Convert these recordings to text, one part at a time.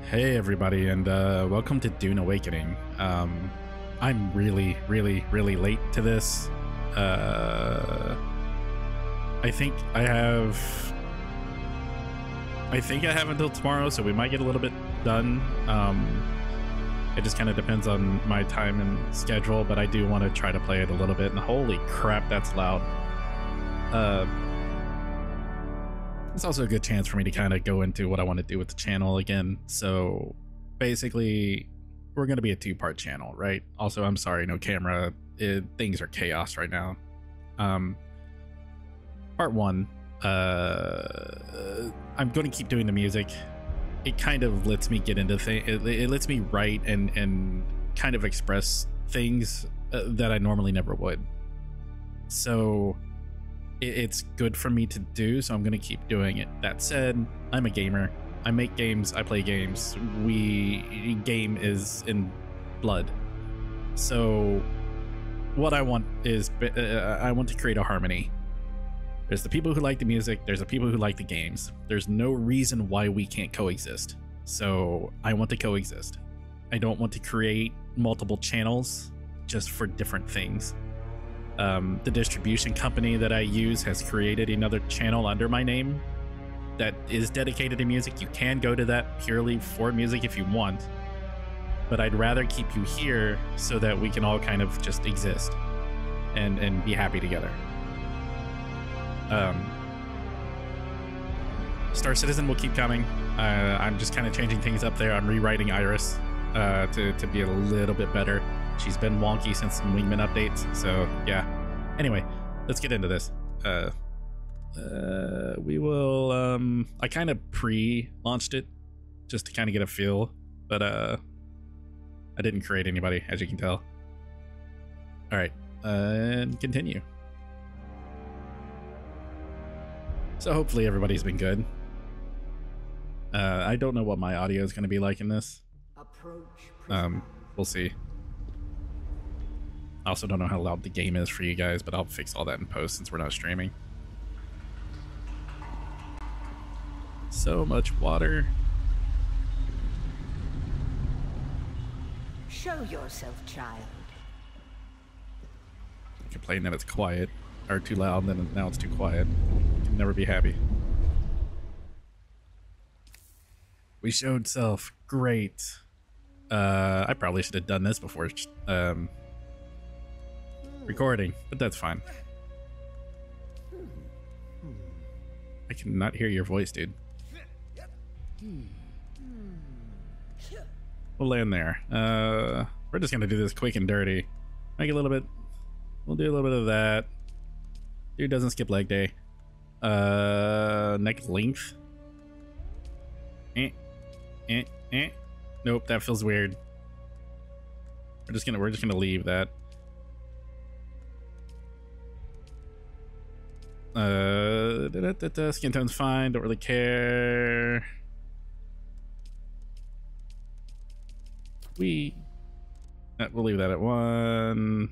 Hey everybody, and welcome to Dune Awakening. I'm really late to this. I think I have. I think I have until tomorrow, so we might get a little bit done. It just kind of depends on my time and schedule, but I do want to try to play it a little bit. And holy crap, that's loud. It's also a good chance for me to kind of go into what I want to do with the channel again. So basically, we're going to be a two-part channel, right? Also, I'm sorry, no camera. Things are chaos right now. Part one, I'm going to keep doing the music. It kind of lets me get into things. It lets me write and kind of express things that I normally never would. So it's good for me to do, so I'm going to keep doing it. That said, I'm a gamer. I make games, I play games. Game is in blood. So what I want is, I want to create a harmony. There's the people who like the music, there's the people who like the games. There's no reason why we can't coexist. So I want to coexist. I don't want to create multiple channels just for different things. The distribution company that I use has created another channel under my name that is dedicated to music. You can go to that purely for music if you want, but I'd rather keep you here so that we can all kind of just exist and be happy together. Star Citizen will keep coming. I'm just kind of changing things up there. I'm rewriting Iris to be a little bit better. She's been wonky since some Wingman updates, so yeah. Anyway, let's get into this. We will, I kind of pre-launched it just to kind of get a feel, but I didn't create anybody, as you can tell. All right, and continue. So hopefully everybody's been good. I don't know what my audio is going to be like in this. We'll see. I also don't know how loud the game is for you guys, but I'll fix all that in post since we're not streaming. So much water. Show yourself, child. I complain that it's quiet, or too loud, then now it's too quiet. Can never be happy. We showed self. Great. I probably should have done this before recording, but that's fine. I cannot hear your voice, dude. We'll land there. We're just gonna do this quick and dirty. Make a little bit. We'll do a little bit of that. Dude doesn't skip leg day. Neck length. Nope, that feels weird. We're just gonna leave that. Skin tone's fine, don't really care. We'll leave that at 1.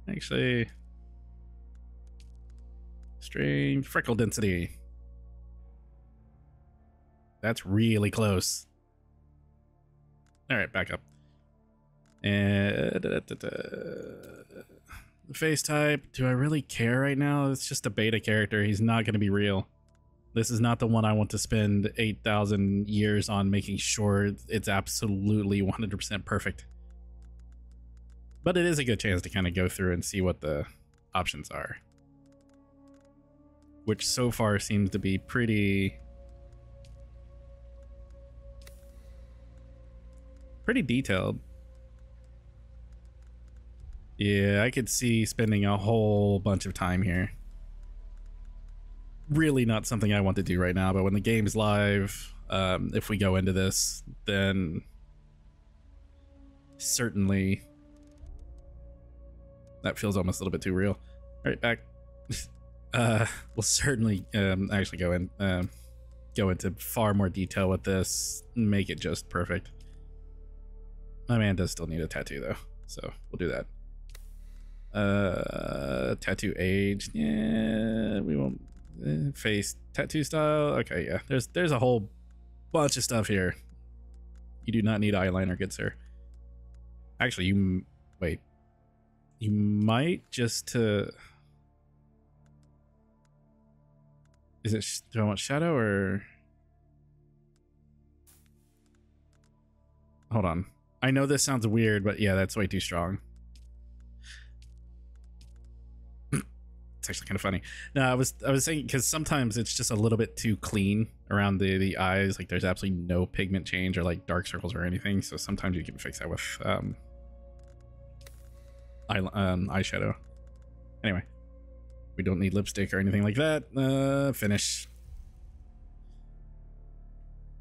Actually, strange freckle density. That's really close. All right, back up. And face type, do I really care right now? It's just a beta character. He's not going to be real. This is not the one I want to spend 8,000 years on making sure it's absolutely 100% perfect. But it is a good chance to kind of go through and see what the options are, which so far seems to be pretty detailed. Yeah, I could see spending a whole bunch of time here. Really not something I want to do right now, but when the game's live, if we go into this, then certainly that feels almost a little bit too real. All right, back. We'll certainly actually go into far more detail with this, make it just perfect. My man does still need a tattoo though, so we'll do that. Tattoo age, yeah, we won't. Face tattoo style, okay, yeah. There's a whole bunch of stuff here. You do not need eyeliner, good sir. Actually, wait. You might just to... Is it, do I want shadow or... Hold on. I know this sounds weird, but yeah, that's way too strong. It's actually kind of funny. No, I was saying because sometimes it's just a little bit too clean around the eyes. Like there's absolutely no pigment change or like dark circles or anything. So sometimes you can fix that with eyeshadow. Anyway, we don't need lipstick or anything like that. Finish.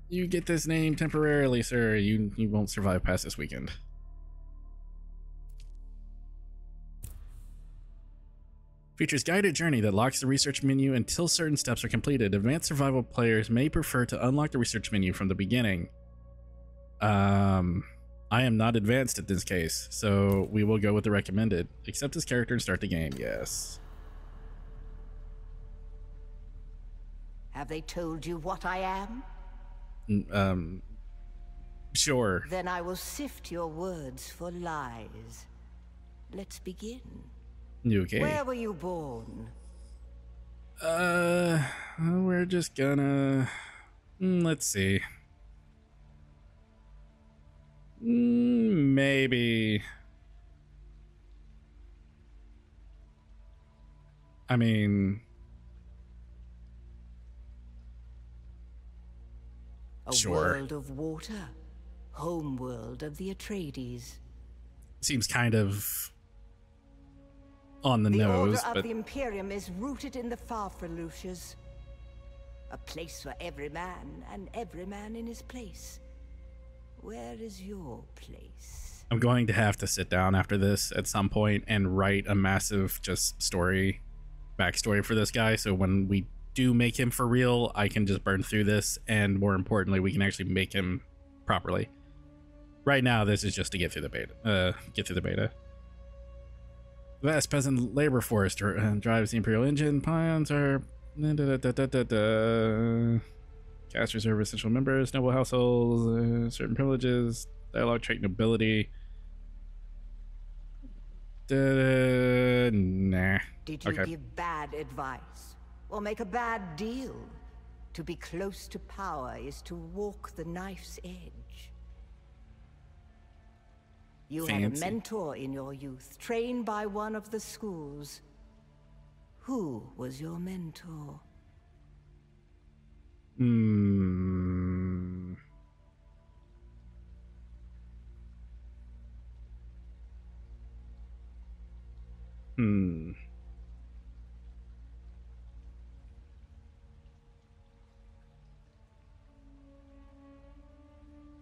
You get this name temporarily, sir. You won't survive past this weekend. Features guided journey that locks the research menu until certain steps are completed. Advanced survival players may prefer to unlock the research menu from the beginning. I am not advanced in this case, so we will go with the recommended. Accept this character and start the game. Yes. Have they told you what I am? Sure. Then I will sift your words for lies. Let's begin. Okay. Where were you born? We're just gonna... let's see. Maybe... I mean... A world of water. Home world of the Atreides. Seems kind of... on the nose, order but... of the Imperium is rooted in the Farfreluches. A place for every man, and every man in his place. Where is your place? I'm going to have to sit down after this at some point and write a massive just backstory for this guy, so when we do make him for real, I can just burn through this, and more importantly, we can actually make him properly. Right now, this is just to get through the beta. Vast peasant labor force drives the Imperial engine. Pions are... Cast reserve essential members, noble households, certain privileges, dialogue trait nobility. Nah. Did you give bad advice? Or make a bad deal? To be close to power is to walk the knife's edge. You had a mentor in your youth, trained by one of the schools. Who was your mentor?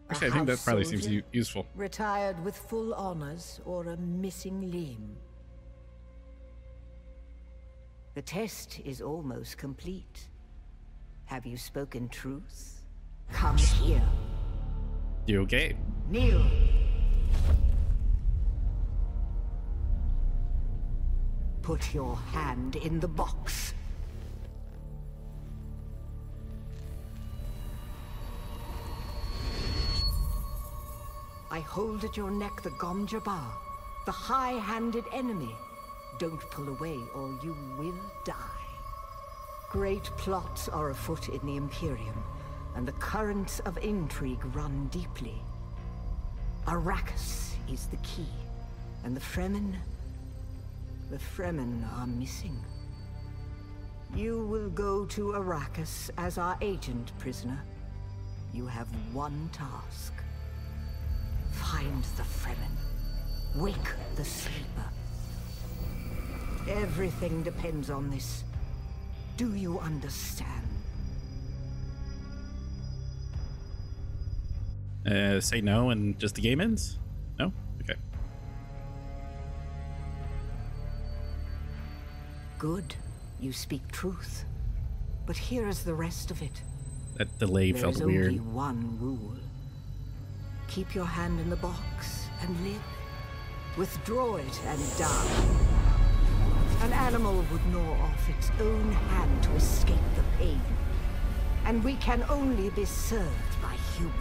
Actually, I think that probably seems useful. Retired with full honors or a missing limb. The test is almost complete. Have you spoken truth? Come here. You okay? Kneel. Put your hand in the box. I hold at your neck the Gom Jabbar, the high-handed enemy. Don't pull away or you will die. Great plots are afoot in the Imperium, and the currents of intrigue run deeply. Arrakis is the key, and the Fremen are missing. You will go to Arrakis as our agent, prisoner. You have one task. Find the Fremen. Wake the sleeper. Everything depends on this. Do you understand? Say no and just the game ends? No? Okay. Good. You speak truth. But here is the rest of it. That delay felt weird. There is only one rule. Keep your hand in the box and live. Withdraw it and die. An animal would gnaw off its own hand to escape the pain. And we can only be served by humans.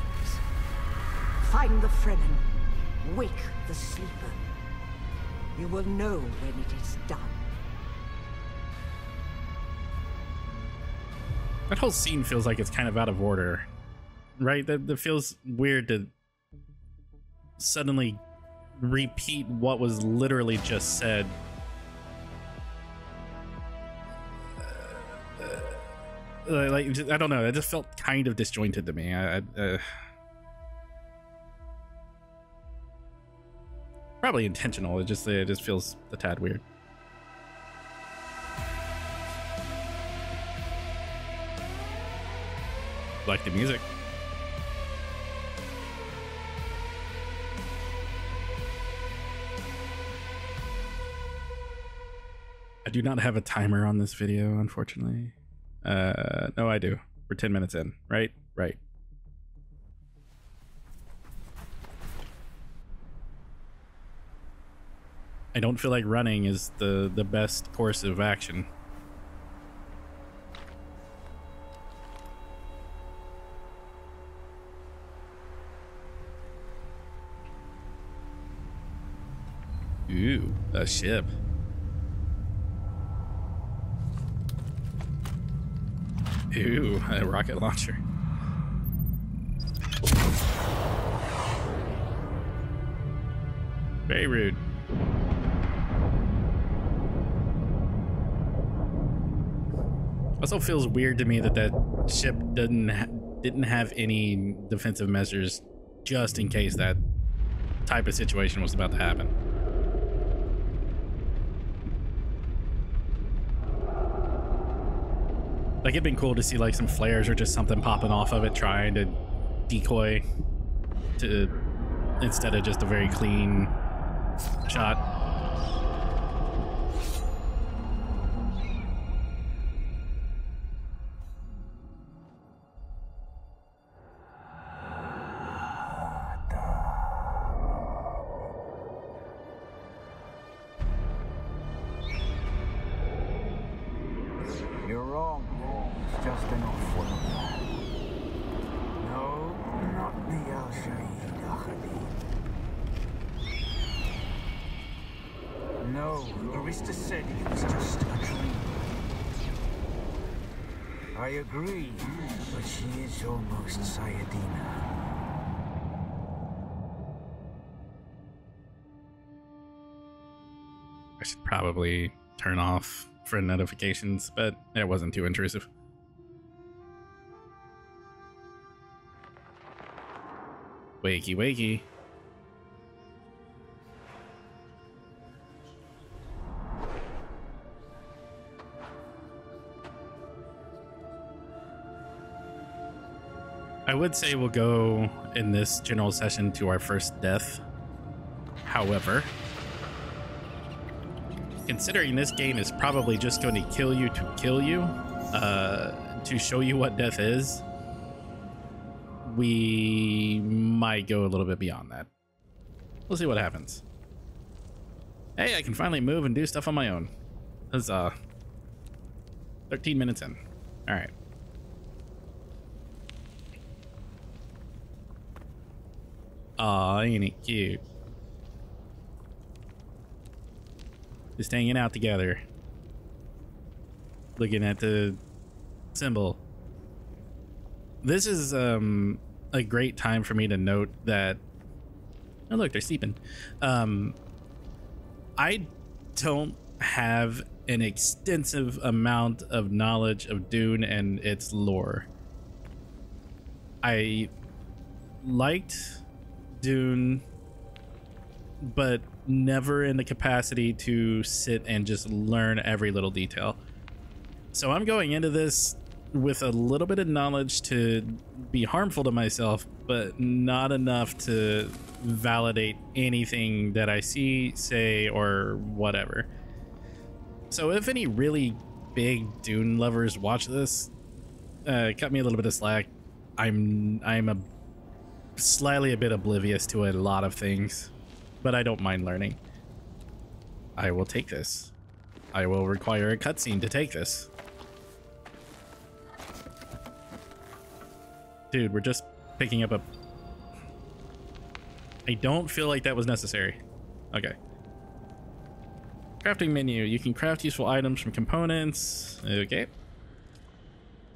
Find the Fremen. Wake the sleeper. You will know when it is done. That whole scene feels like it's kind of out of order, right? That feels weird to suddenly repeat what was literally just said. Like I don't know. It just felt kind of disjointed to me. Probably intentional. It just feels a tad weird. Like the music. I do not have a timer on this video, unfortunately. No, I do. We're 10 minutes in, right? Right. I don't feel like running is the best course of action. Ooh, a ship. Ooh, a rocket launcher. Very rude. Also feels weird to me that that ship didn't have any defensive measures just in case that type of situation was about to happen. Like, it'd been cool to see like some flares or just something popping off of it trying to decoy to instead of just a very clean shot. You're wrong. It's just an off-world. No, not the Al-Shaid Ahadi. No, Arista said it was just a dream. I agree, but she is almost Sayadina. I should probably turn off friend notifications, but it wasn't too intrusive. Wakey, wakey. I would say we'll go in this general session to our first death. However, considering this game is probably just going to kill you, to show you what death is, we might go a little bit beyond that. We'll see what happens. Hey, I can finally move and do stuff on my own. Huzzah. 13 minutes in. All right. Aw, ain't it cute? Just hanging out together, looking at the symbol. This is a great time for me to note that, oh look, they're sleeping. I don't have an extensive amount of knowledge of Dune and its lore. I liked Dune, but never in the capacity to sit and just learn every little detail. So I'm going into this with a little bit of knowledge to be harmful to myself, but not enough to validate anything that I see, say, or whatever. So if any really big Dune lovers watch this, cut me a little bit of slack. I'm slightly a bit oblivious to a lot of things, but I don't mind learning. I will take this. I will require a cutscene to take this. Dude, we're just picking up a... I don't feel like that was necessary. Okay. Crafting menu. You can craft useful items from components. Okay.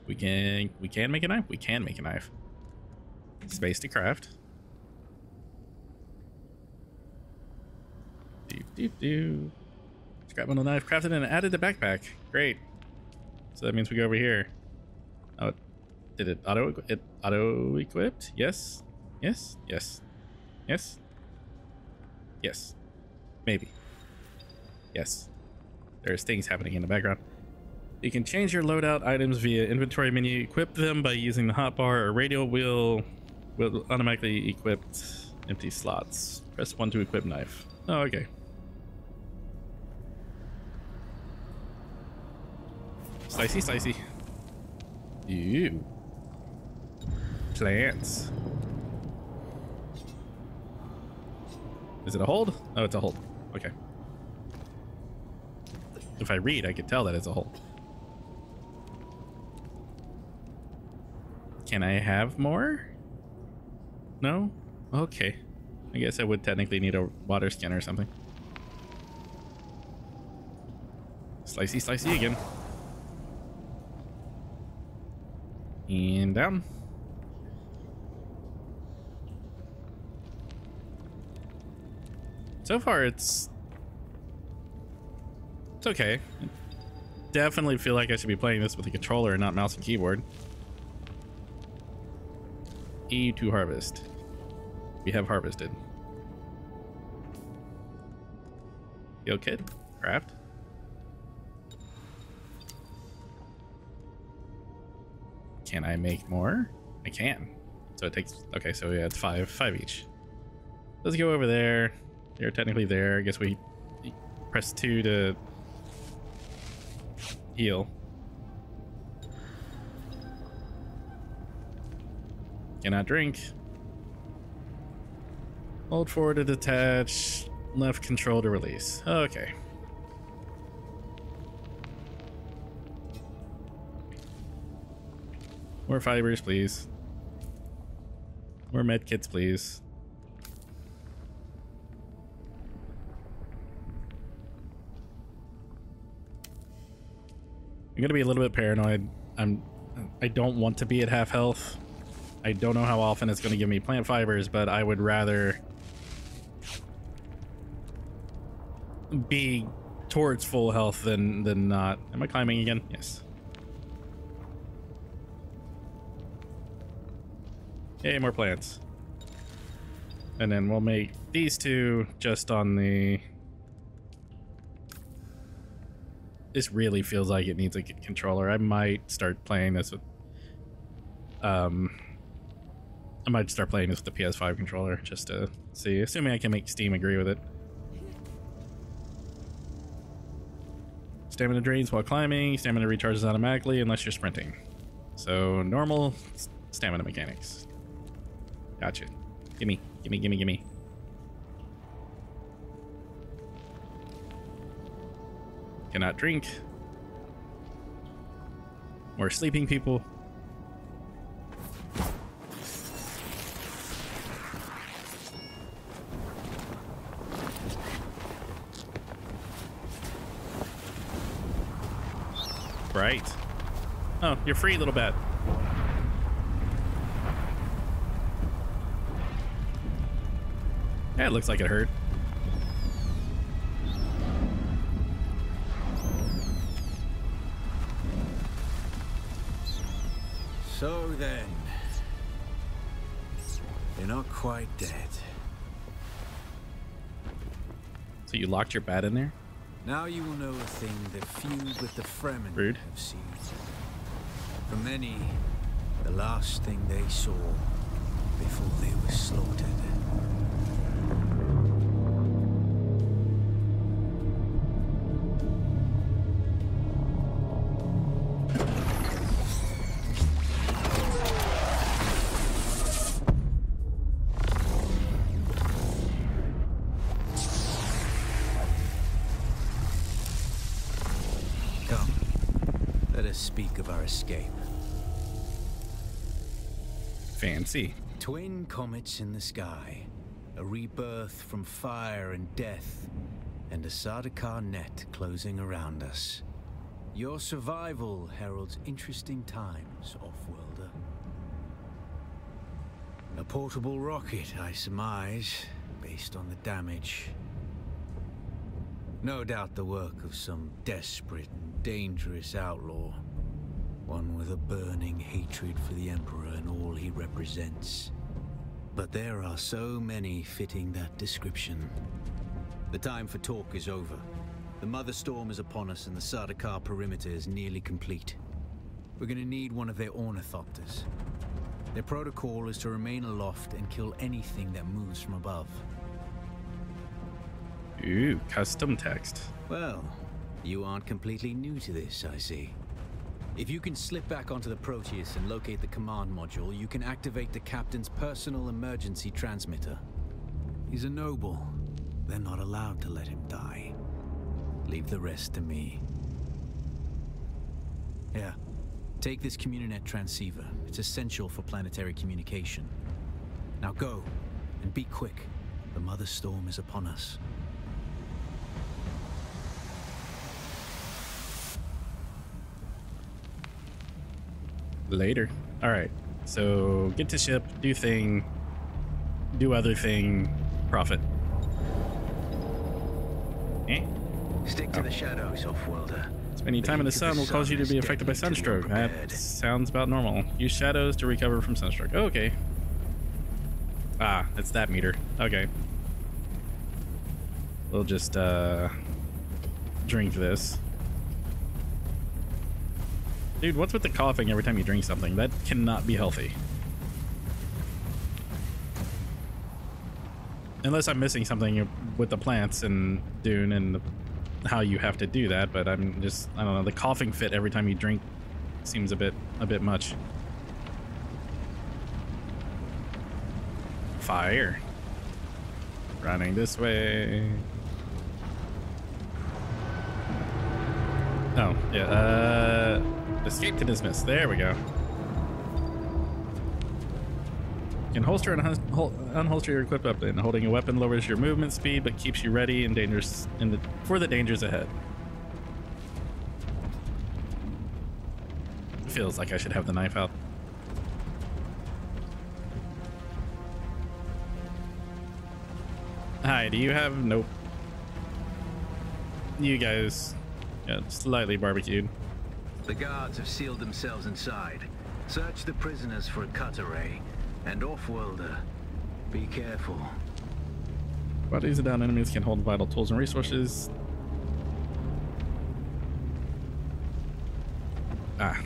We can make a knife. We can make a knife. Space to craft. Scrap metal knife crafted and added to backpack. Great. So that means we go over here. Oh, did it auto equipped? Yes. Yes. Yes. Yes. Yes. Maybe. Yes. There's things happening in the background. You can change your loadout items via inventory menu. Equip them by using the hotbar or radial wheel. Will automatically equip empty slots. Press 1 to equip knife. Oh, okay. Slicey, slicey. Ew. Plants. Is it a hold? Oh, it's a hold. Okay. If I read, I could tell that it's a hold. Can I have more? No? Okay. I guess I would technically need a water skin or something. Slicey, slicey again. And down. So far, it's okay. Definitely feel like I should be playing this with a controller and not mouse and keyboard. E to harvest. We have harvested. Yo, kid. Craft. Can I make more? I can. So it takes, okay, so yeah, it's five each. Let's go over there. You're technically there. I guess we press 2 to heal. Cannot drink. Hold forward to detach. Left control to release. Okay. More fibers, please. More med kits, please. I'm gonna be a little bit paranoid. I don't want to be at half health. I don't know how often it's gonna give me plant fibers, but I would rather be towards full health than not. Am I climbing again? Yes. Yay, more plants. And then we'll make these two just on the... This really feels like it needs a controller. I might start playing this with... I might start playing this with the PS5 controller just to see. Assuming I can make Steam agree with it. Stamina drains while climbing. Stamina recharges automatically unless you're sprinting. So normal stamina mechanics. Gotcha. Gimme, gimme, gimme, gimme. Cannot drink. More sleeping people. Right. Oh, you're free, little bat. Yeah, it looks like it hurt. So then, you're not quite dead. So you locked your bat in there? Now you will know a thing that few with the Fremen Rude. have seen. For many, the last thing they saw before they were slaughtered. Speak of our escape. Fancy. Twin comets in the sky. A rebirth from fire and death, and a Sardaukar net closing around us. Your survival heralds interesting times, Offworlder. A portable rocket, I surmise, based on the damage. No doubt the work of some desperate and dangerous outlaw. One with a burning hatred for the Emperor and all he represents. But there are so many fitting that description. The time for talk is over. The Mother Storm is upon us and the Sardaukar perimeter is nearly complete. We're gonna need one of their ornithopters. Their protocol is to remain aloft and kill anything that moves from above. Ooh, custom text. Well, you aren't completely new to this, I see. If you can slip back onto the Proteus and locate the command module, you can activate the captain's personal emergency transmitter. He's a noble. They're not allowed to let him die. Leave the rest to me. Here, take this Communinet transceiver. It's essential for planetary communication. Now go, and be quick. The Mother Storm is upon us. Later. All right. So get to ship, do thing, do other thing, profit. Stick to the shadows, Offworlder. Spending time in the sun will cause you to be affected by sunstroke. That sounds about normal. Use shadows to recover from sunstroke. Oh, okay. Ah, it's that meter. Okay. We'll just drink this. Dude, what's with the coughing every time you drink something? That cannot be healthy. Unless I'm missing something with the plants and Dune and how you have to do that, but I'm just, I don't know, the coughing fit every time you drink seems a bit much. Fire. Running this way. Oh, yeah, escape to dismiss. There we go. You can holster and unholster your equip weapon. Holding a weapon lowers your movement speed, but keeps you ready for the dangers ahead. Feels like I should have the knife out. Hi, do you have... Nope. You guys got slightly barbecued. The guards have sealed themselves inside. Search the prisoners for a cut array. And Offworlder, be careful. Bodies of down enemies can hold vital tools and resources. Ah.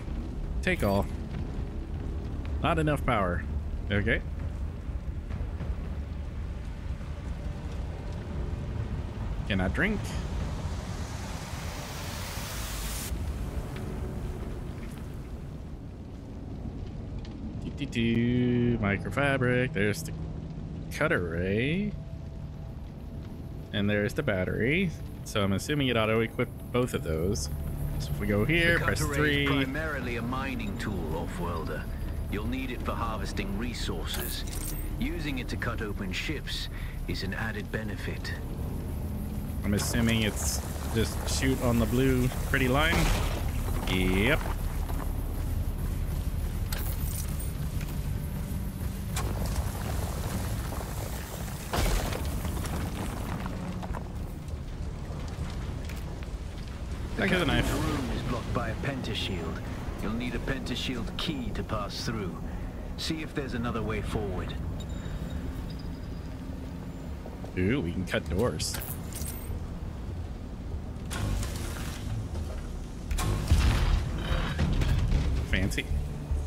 Take all. Not enough power. Okay. Cannot drink. Microfabric. There's the cut array. And there's the battery. So I'm assuming it auto-equip both of those. So if we go here, press 3. Is primarily a mining tool, Offworlder. You'll need it for harvesting resources. Using it to cut open ships is an added benefit. I'm assuming it's just shoot on the blue pretty line. Yep. Back to the knife. The room is blocked by a pentashield. You'll need a pentashield key to pass through. See if there's another way forward. Ooh, we can cut doors. Fancy.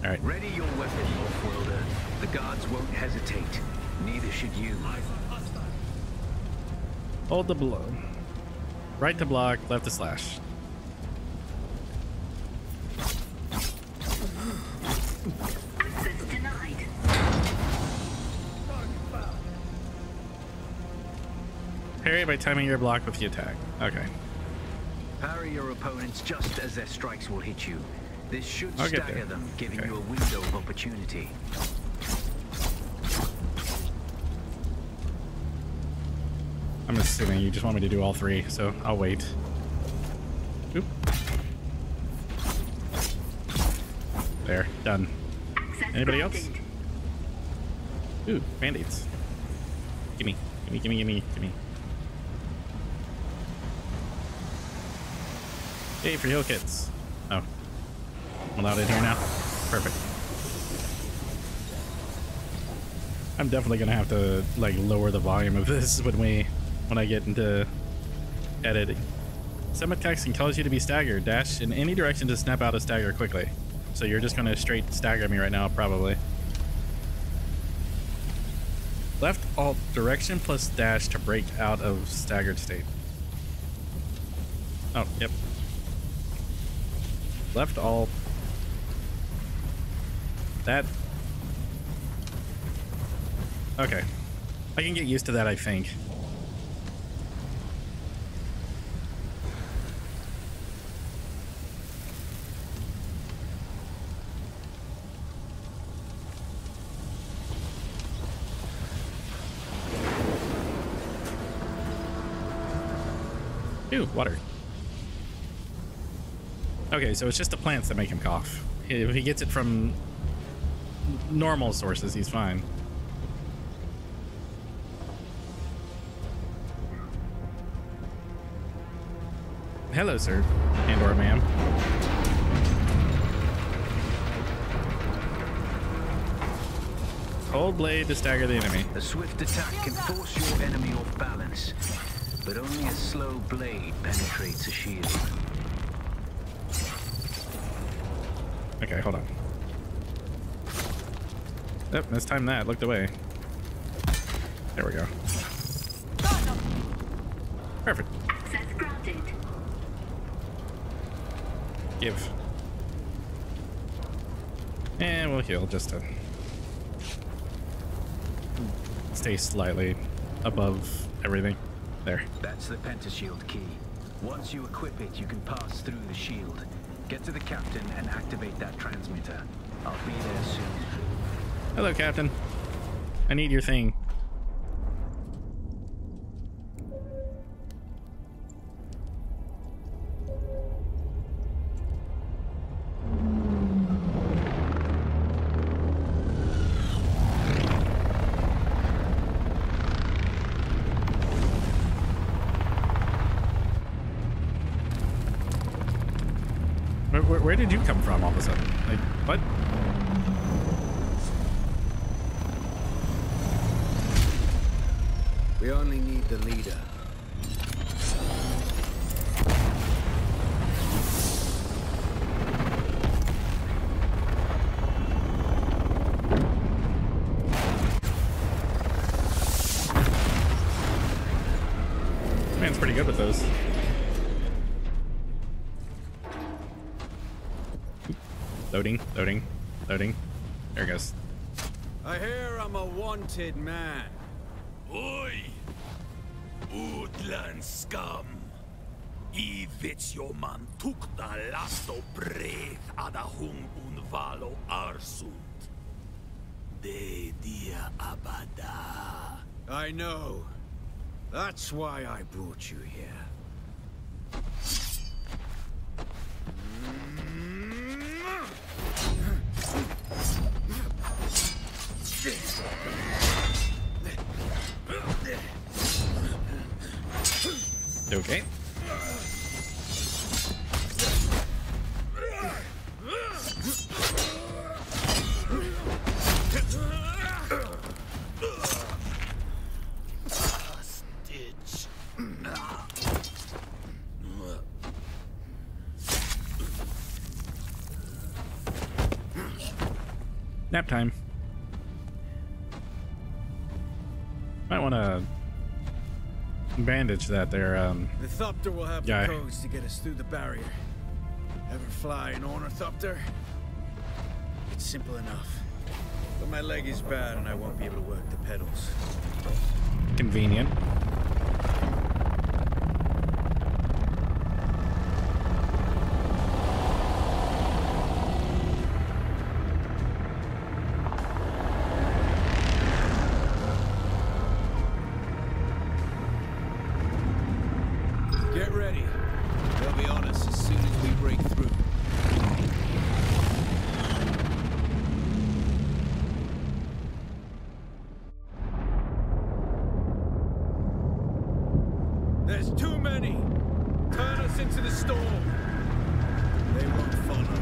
All right. Ready your weapon, Offworlder. The guards won't hesitate. Neither should you. Hold the blow. Right to block, left to slash. Access denied. Parry by timing your block with the attack. Okay. Parry your opponents just as their strikes will hit you. This should I'll get stagger there. them, giving Okay. you a window of opportunity. I'm assuming you just want me to do all three, so I'll wait. Oop. There, done. Anybody else? Ooh, band-aids. Gimme, gimme, gimme, gimme, gimme. Hey, for heal kits. Oh. I'm allowed in here now? Perfect. I'm definitely gonna have to like lower the volume of this when I get into editing. Some attacks can cause you to be staggered. Dash in any direction to snap out a stagger quickly. So you're just gonna straight stagger me right now, probably. Left alt direction plus dash to break out of staggered state. Oh, yep. Left alt. That. Okay. I can get used to that, I think. Ooh, water. Okay, so it's just the plants that make him cough. If he gets it from normal sources, he's fine. Hello, sir. And/or ma'am. Cold blade to stagger the enemy. A swift attack can force your enemy off balance, but only a slow blade penetrates a shield. Okay, hold on. Yep, this time that looked away. There we go. Perfect. Access granted. Give. And we'll heal just to stay slightly above everything. There. That's the pentashield key. Once you equip it, you can pass through the shield. Get to the captain and activate that transmitter. I'll be there soon. Hello, Captain. I need your thing. Where did you come from all of a sudden? Like, what? We only need the leader. Man's pretty good with those. Loading, loading, loading. There it goes. I hear I'm a wanted man. Oi! Utland scum! I vits jo man tukta lasto breath ada hung unvalo arsund. De dia abada. I know. That's why I brought you here. Okay. Stitch. Nap time. Might want to bandage that there, The Thopter will have guy. the codes to get us through the barrier. Ever fly an Ornithopter? It's simple enough. But my leg is bad and I won't be able to work the pedals. Convenient. Get ready. They'll be on us as soon as we break through. There's too many! Turn us into the storm! They won't follow.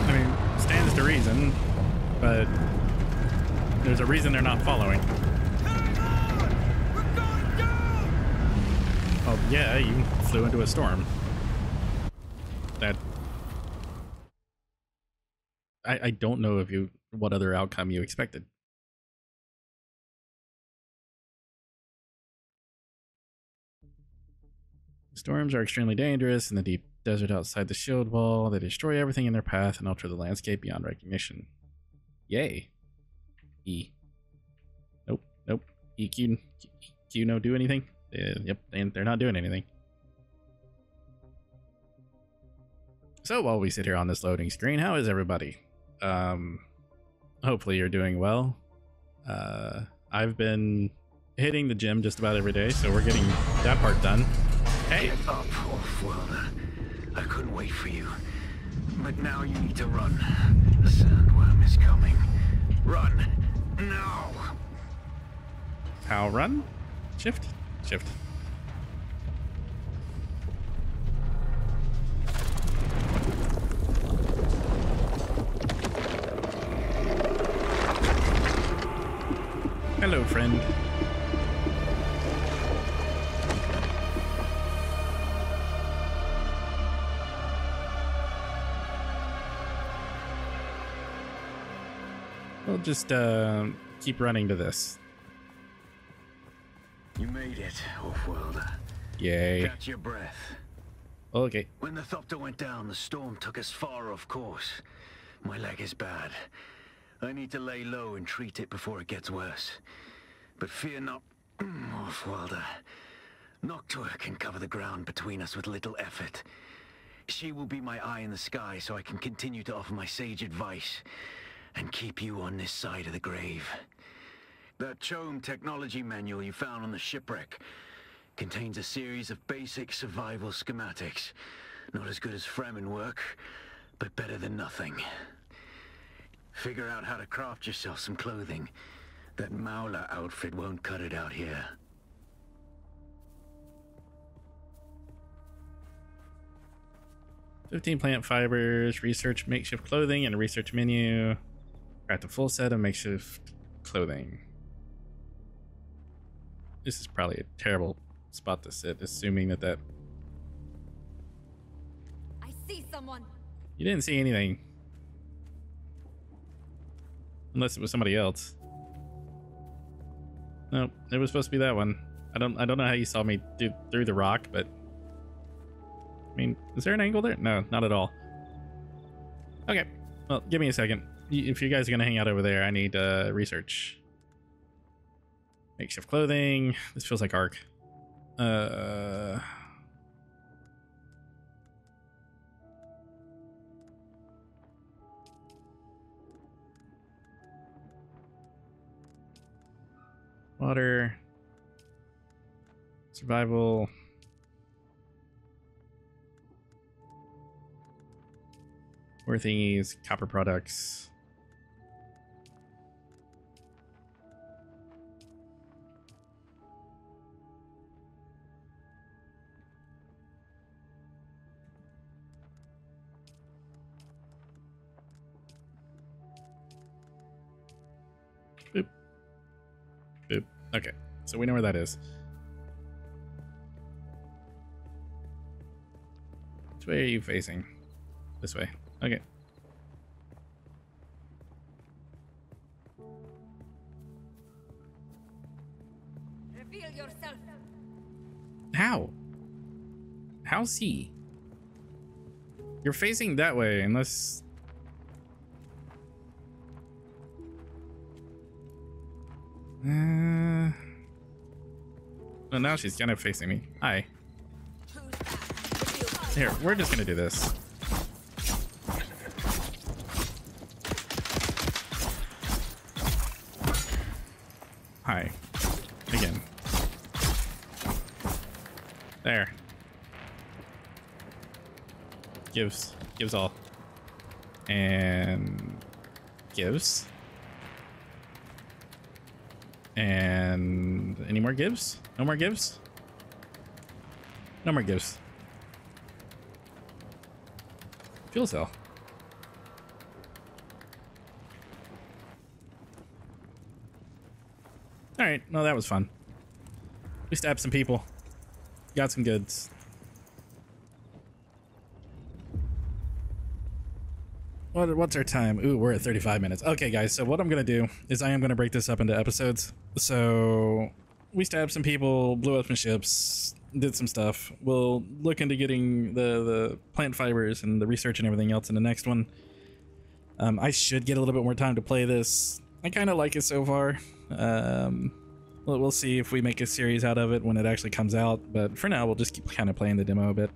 I mean, stands to reason, but there's a reason they're not following. Hang on! We're going down! Well, yeah, you flew into a storm. That... I don't know if you... what other outcome you expected. Storms are extremely dangerous in the deep desert outside the shield wall. They destroy everything in their path and alter the landscape beyond recognition. Yay. E. Nope, nope. EQ, Q no do anything? Yep, they're not doing anything. So while we sit here on this loading screen, how is everybody? Hopefully you're doing well. I've been hitting the gym just about every day, so we're getting that part done. Hey! Get up, Wolf-Welder. I couldn't wait for you. But now you need to run. The sandworm is coming. Run! Now! How run? Shift? Shift. Hello, friend. We'll just keep running to this. You made it, Wolf-Welder. Yay. Catch your breath. Okay. When the Thopter went down, the storm took us far off course. My leg is bad. I need to lay low and treat it before it gets worse. But fear not, Wolf-Welder. Noctua can cover the ground between us with little effort. She will be my eye in the sky so I can continue to offer my sage advice and keep you on this side of the grave. That CHOAM technology manual you found on the shipwreck contains a series of basic survival schematics. Not as good as Fremen work, but better than nothing. Figure out how to craft yourself some clothing. That Maula outfit won't cut it out here. $15 plant fibers, research makeshift clothing, and a research menu. Craft a full set of makeshift clothing. This is probably a terrible spot to sit, assuming that I see someone. You didn't see anything. Unless it was somebody else. Nope, it was supposed to be that one. I don't know how you saw me through the rock, but I mean, is there an angle there? No, not at all. Okay, well, give me a second. If you guys are gonna hang out over there, I need research. Makeshift clothing. This feels like Ark. Water. Survival. More thingies. Copper products. Boop. Boop. Okay, so we know where that is. Which way are you facing? This way. Okay. Reveal yourself. How? How's he? You're facing that way, unless... Well, now she's kind of facing me. Hi. Here, we're just gonna do this. Hi. Again. There. Gives all. And gives. And any more gives? No more gives? No more gives. Fuel cell. Alright, well that was fun. We stabbed some people. Got some goods. What's our time? Ooh, we're at 35 minutes. Okay, guys, so what I'm going to do is I am going to break this up into episodes. So we stabbed some people, blew up some ships, did some stuff. We'll look into getting the plant fibers and the research and everything else in the next one. I should get a little bit more time to play this. I kind of like it so far. We'll see if we make a series out of it when it actually comes out. But for now, we'll just keep kind of playing the demo a bit.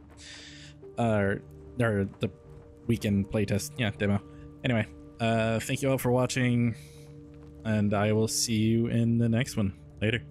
Or the weekend playtest, yeah, demo. Anyway, thank you all for watching, and I will see you in the next one. Later.